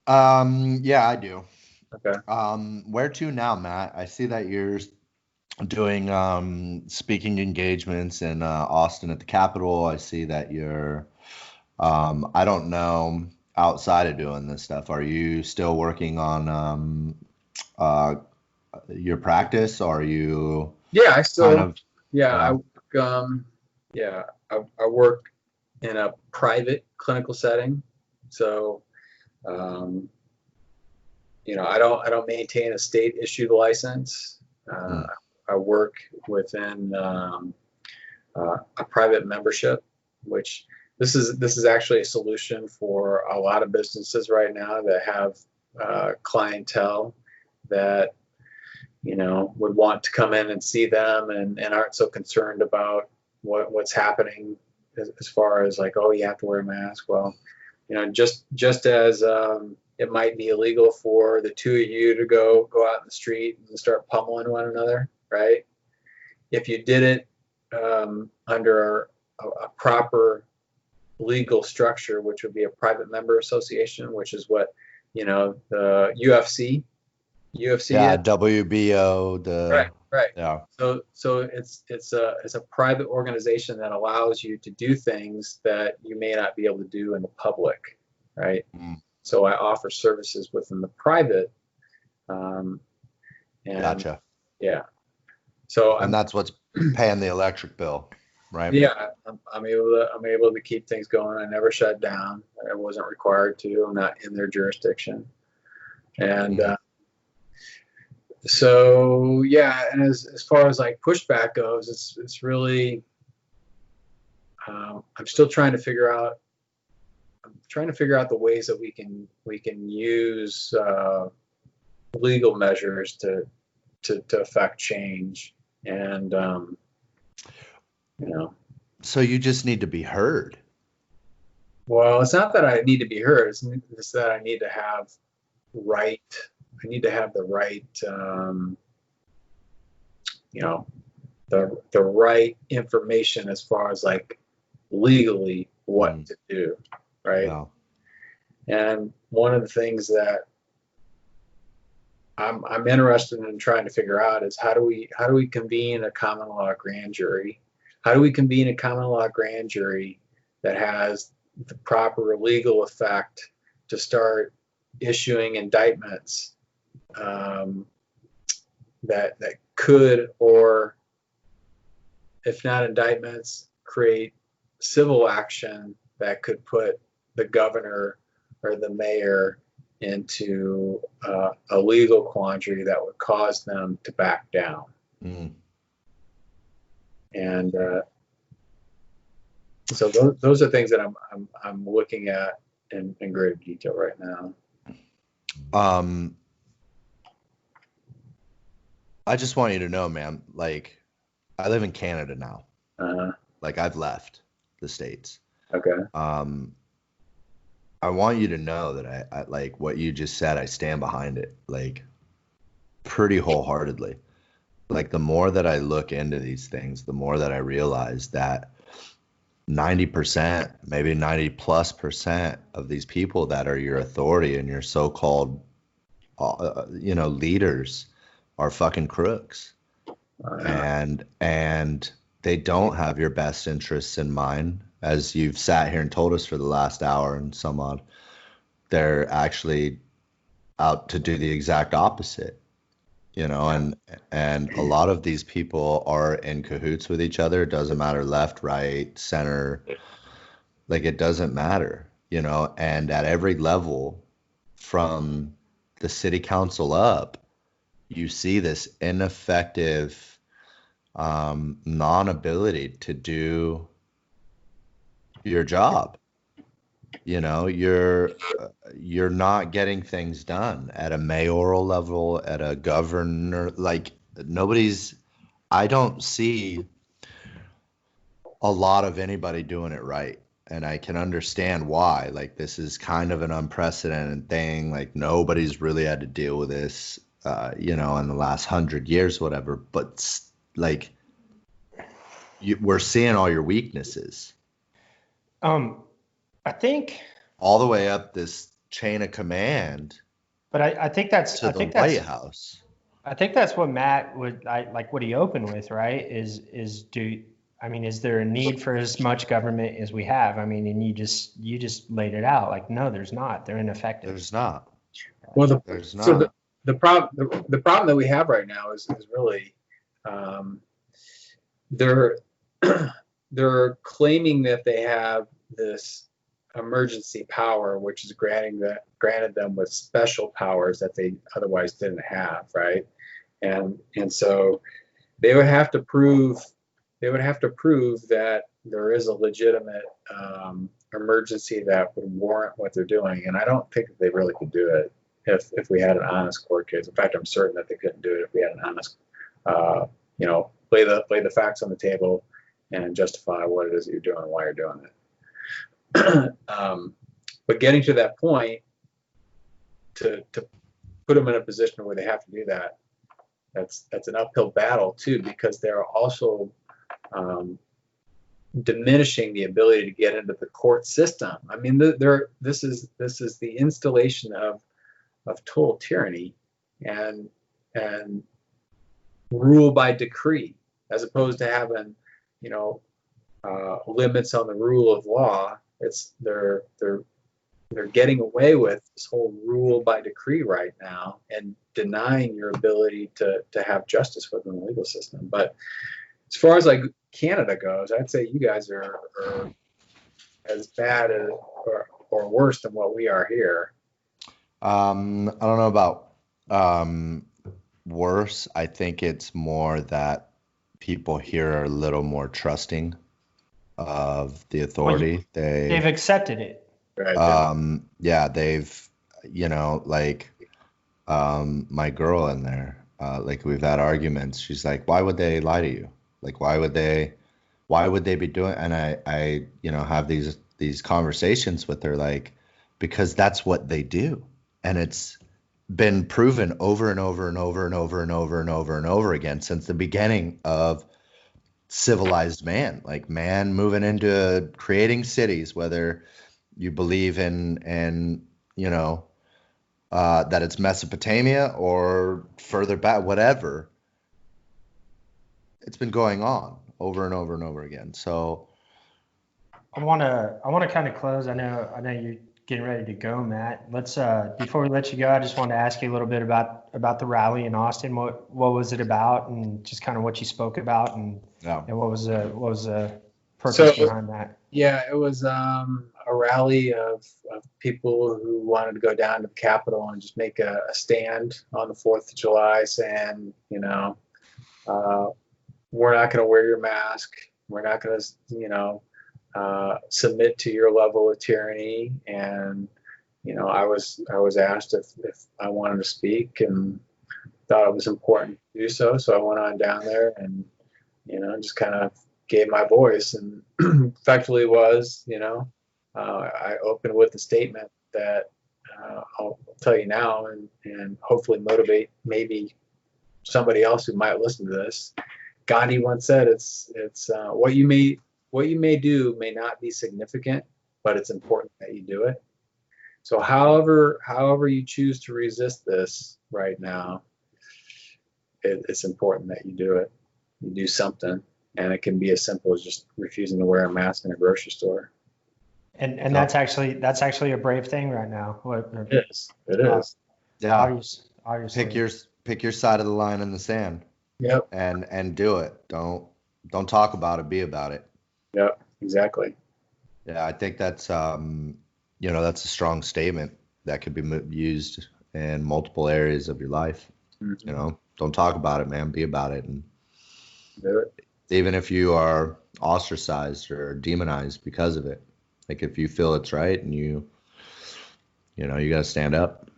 Yeah, I do. Okay. Where to now, Matt? I see that you're doing speaking engagements in Austin at the Capitol. I see that you're I don't know outside of doing this stuff. Are you still working on uh your practice? Or are you Yeah, I kind still, of yeah, I yeah? work, yeah, I work in a private clinical setting. So, um, I don't maintain a state issued license. Uh, Mm, I work within a private membership, which this is actually a solution for a lot of businesses right now that have clientele that would want to come in and see them and aren't so concerned about what's happening as far as like, oh, you have to wear a mask. Well, just as it might be illegal for the two of you to go out in the street and start pummeling one another, right? If you did it under a proper legal structure, which would be a private member association, which is what the UFC yeah, is. WBO, Right, the right. yeah. So it's a private organization that allows you to do things that you may not be able to do in the public, right? Mm, So I offer services within the private, um, and gotcha. yeah. So And I'm that's what's paying the electric bill, right? yeah, I'm able to keep things going. I never shut down. I wasn't required to. I'm not in their jurisdiction, and Mm, so yeah. And as far as like pushback goes, it's really I'm still trying to figure out the ways that we can use legal measures to affect change, and you know, so you just need to be heard. well, it's not that I need to be heard. It's that I need to have right. I need to have the right, you know, the right information as far as like legally what Mm, to do, right? yeah. And one of the things that I'm interested in trying to figure out is how do we convene a common law grand jury? How do we convene a common law grand jury that has the proper legal effect to start issuing indictments, um, that could, or if not indictments, create civil action that could put the governor or the mayor into a legal quandary that would cause them to back down. Mm. And so those are things that I'm looking at in great detail right now. Um, I just want you to know, man, like I live in Canada now. Uh, Like I've left the States. okay. Um, I want you to know that I like what you just said, I stand behind it like pretty wholeheartedly. Like the more that I look into these things, the more that I realize that 90%, maybe 90 plus percent of these people that are your authority and your so-called leaders are fucking crooks. Uh, And they don't have your best interests in mind, as you've sat here and told us for the last hour and some odd. They're actually out to do the exact opposite, yeah. and a lot of these people are in cahoots with each other. It doesn't matter left, right, center, like it doesn't matter, and at every level from the city council up, you see this ineffective non-ability to do your job. You're not getting things done at a mayoral level, at a governor, like nobody's I don't see a lot of anybody doing it right. And I can understand why. Like this is kind of an unprecedented thing. Like nobody's really had to deal with this in the last 100 years, whatever. But like we're seeing all your weaknesses Um, I think all the way up this chain of command But I think that's to the White House. I think that's what Matt would like what he opened with, right? Is there a need for as much government as we have? I mean, and you just laid it out. Like, no, there's not. They're ineffective. There's not. Well, there's not. So the problem that we have right now is really they're claiming that they have this emergency power, which is granted them with special powers that they otherwise didn't have, right? And so they would have to prove that there is a legitimate emergency that would warrant what they're doing, and I don't think that they really could do it if we had an honest court case. In fact, I'm certain that they couldn't do it if we had an honest, lay the facts on the table and justify what it is that you're doing and why you're doing it. But getting to that point, to put them in a position where they have to do that, that's an uphill battle too, because they're also diminishing the ability to get into the court system. I mean, this is the installation of total tyranny and rule by decree, as opposed to having limits on the rule of law. They're getting away with this whole rule by decree right now and denying your ability to have justice within the legal system. But as far as like Canada goes, I'd say you guys are as bad as, or worse than what we are here. I don't know about worse. I think it's more that people here are a little more trusting of the authority. They've accepted it. Right. Yeah, they've, my girl in there, we've had arguments. She's like, why would they lie to you? Like, why would they be doing? And I have these conversations with her, like, because that's what they do. And it's been proven over and over and over and over and over and over and over again since the beginning of civilized man, like man moving into creating cities, whether you believe in that it's Mesopotamia or further back, whatever. It's been going on over and over and over again. So I want to kind of close. I know you're getting ready to go, Matt. Let's before we let you go, I just wanted to ask you a little bit about the rally in Austin. What was it about, and just kind of what you spoke about, and what was the purpose behind that? Yeah, it was a rally of people who wanted to go down to the Capitol and just make a stand on the 4th of July, saying, we're not going to wear your mask. We're not going to, submit to your level of tyranny. And, I was asked if I wanted to speak, and thought it was important to do so. So I went on down there and, just kind of gave my voice, and effectively was, I opened with a statement that I'll tell you now, and hopefully motivate maybe somebody else who might listen to this. Gandhi once said, "It's what you may do may not be significant, but it's important that you do it." So, however you choose to resist this right now, it's important that you do it. You do something, and it can be as simple as just refusing to wear a mask in a grocery store. And that's actually a brave thing right now. It is. Yeah. Obviously. Pick your side of the line in the sand. Yep. And do it. Don't talk about it. Be about it. Yep. Exactly. Yeah, I think that's that's a strong statement that could be used in multiple areas of your life. Mm-hmm. Don't talk about it, man. Be about it, and do it. Even if you are ostracized or demonized because of it. Like, if you feel it's right, and you got to stand up.